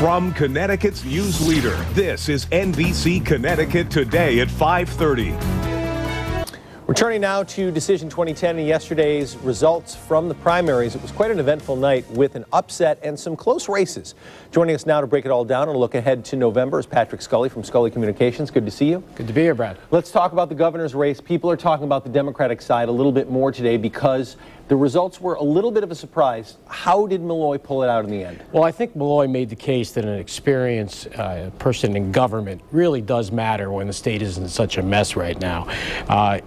From Connecticut's news leader, this is NBC Connecticut Today at 5:30. Returning now to Decision 2010 and yesterday's results from the primaries. It was quite an eventful night with an upset and some close races. Joining us now to break it all down and look ahead to November is Patrick Scully from Scully Communications. Good to see you. Good to be here, Brad. Let's talk about the governor's race. People are talking about the Democratic side a little bit more today because the results were a little bit of a surprise. How did Malloy pull it out in the end? Well, I think Malloy made the case that an experienced person in government really does matter when the state is in such a mess right now.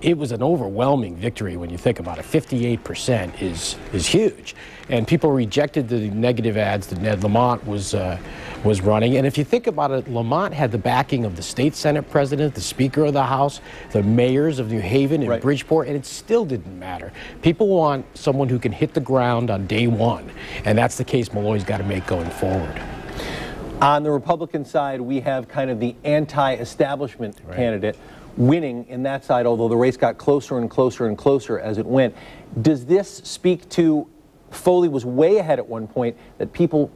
It was an overwhelming victory when you think about it. 58% is huge. And people rejected the negative ads that Ned Lamont was running. And if you think about it, Lamont had the backing of the state Senate president, the Speaker of the House, the mayors of New Haven and Bridgeport, and it still didn't matter. People want someone who can hit the ground on day one, and that's the case Malloy's got to make going forward. On the Republican side, we have kind of the anti-establishment candidate winning in that side, although the race got closer and closer and closer as it went. Does this speak to Foley was way ahead at one point, that people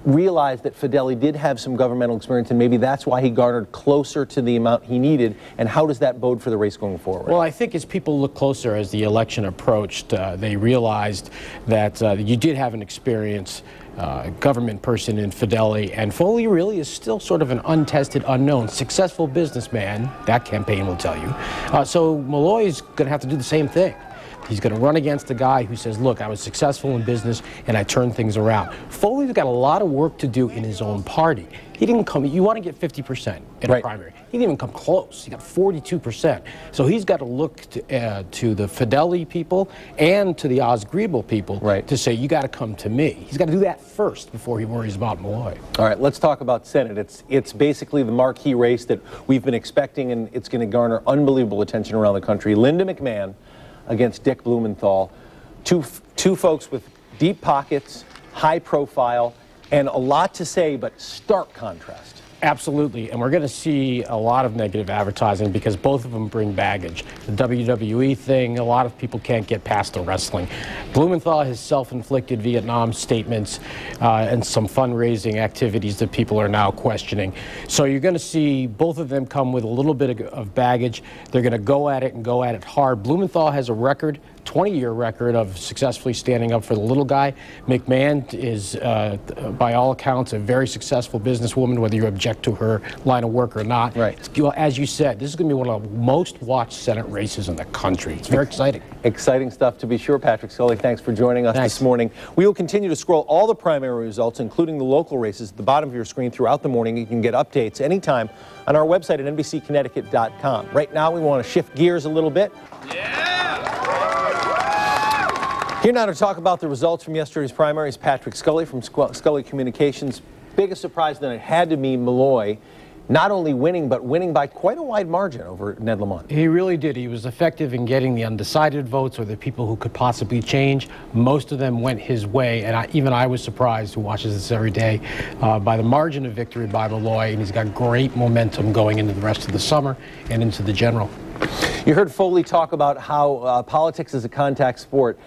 realized that Fideli did have some governmental experience, and maybe that's why he garnered closer to the amount he needed? And how does that bode for the race going forward? Well, I think as people look closer as the election approached, they realized that you did have an experienced government person in Fideli, and Foley really is still sort of an untested, unknown, successful businessman. That campaign will tell you. So Malloy is going to have to do the same thing. He's going to run against a guy who says, look, I was successful in business and I turned things around. Foley's got a lot of work to do in his own party. He didn't come, you want to get 50% in a primary. He didn't even come close. He got 42%. So he's got to look to the Fideli people and to the Osgreble people to say, you got to come to me. He's got to do that first before he worries about Malloy. All right, let's talk about Senate. It's basically the marquee race that we've been expecting, and it's going to garner unbelievable attention around the country. Linda McMahon against Dick Blumenthal, two folks with deep pockets, high profile, and a lot to say, but stark contrast. Absolutely, and we're going to see a lot of negative advertising because both of them bring baggage. The WWE thing, a lot of people can't get past the wrestling. Blumenthal has self-inflicted Vietnam statements and some fundraising activities that people are now questioning. So you're going to see both of them come with a little bit of baggage. They're going to go at it and go at it hard. Blumenthal has a record, 20-year record of successfully standing up for the little guy. McMahon is, by all accounts, a very successful businesswoman, whether you object to her line of work or not. As you said, this is going to be one of the most watched Senate races in the country. It's very exciting. Exciting stuff to be sure. Patrick Scully, thanks for joining us this morning. We will continue to scroll all the primary results, including the local races, at the bottom of your screen throughout the morning. You can get updates anytime on our website at NBCConnecticut.com. Right now, we want to shift gears a little bit. Here now to talk about the results from yesterday's primaries, Patrick Scully from Scully Communications. Biggest surprise then it had to be Malloy, not only winning, but winning by quite a wide margin over Ned Lamont. He really did. He was effective in getting the undecided votes, or the people who could possibly change. Most of them went his way, and even I was surprised, who watches this every day, by the margin of victory by Malloy, and he's got great momentum going into the rest of the summer and into the general. You heard Foley talk about how politics is a contact sport.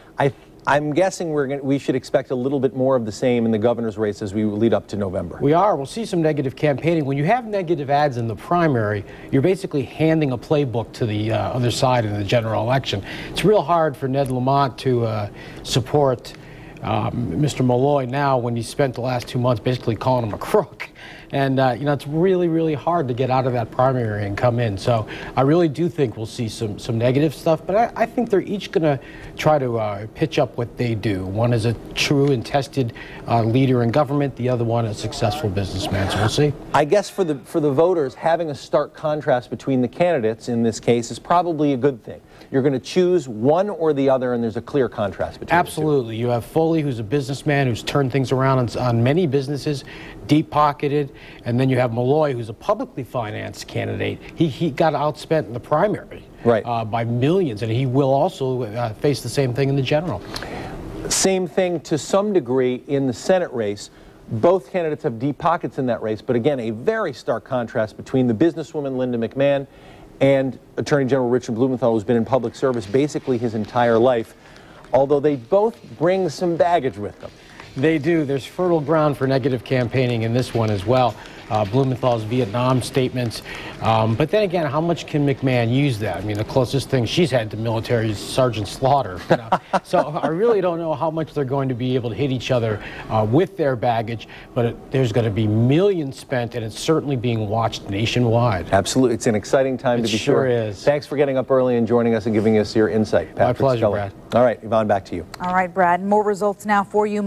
I'm guessing we should expect a little bit more of the same in the governor's race as we lead up to November. We are. We'll see some negative campaigning. When you have negative ads in the primary, you're basically handing a playbook to the other side in the general election. It's real hard for Ned Lamont to support Mr. Malloy now when he spent the last 2 months basically calling him a crook. And, you know, it's really, really hard to get out of that primary and come in. So I really do think we'll see some negative stuff. But I think they're each going to try to pitch up what they do. One is a true and tested leader in government. The other one a successful businessman. So we'll see. I guess for the voters, having a stark contrast between the candidates in this case is probably a good thing. You're going to choose one or the other, and there's a clear contrast between Absolutely. the two. You have Foley, who's a businessman who's turned things around on many businesses, deep-pocketed, and then you have Malloy, who's a publicly financed candidate. He got outspent in the primary by millions, and he will also face the same thing in the general. Same thing to some degree in the Senate race. Both candidates have deep pockets in that race, but again, a very stark contrast between the businesswoman Linda McMahon and Attorney General Richard Blumenthal, who's been in public service basically his entire life, although they both bring some baggage with them. They do. There's fertile ground for negative campaigning in this one as well. Blumenthal's Vietnam statements. But then again, how much can McMahon use that? I mean, the closest thing she's had to military is Sergeant Slaughter. You know? So I really don't know how much they're going to be able to hit each other with their baggage, but there's going to be millions spent, and it's certainly being watched nationwide. Absolutely. It's an exciting time to be sure. It sure is. Thanks for getting up early and joining us and giving us your insight, Patrick My pleasure, Scully. Brad. All right, Yvonne, back to you. All right, Brad. More results now for you.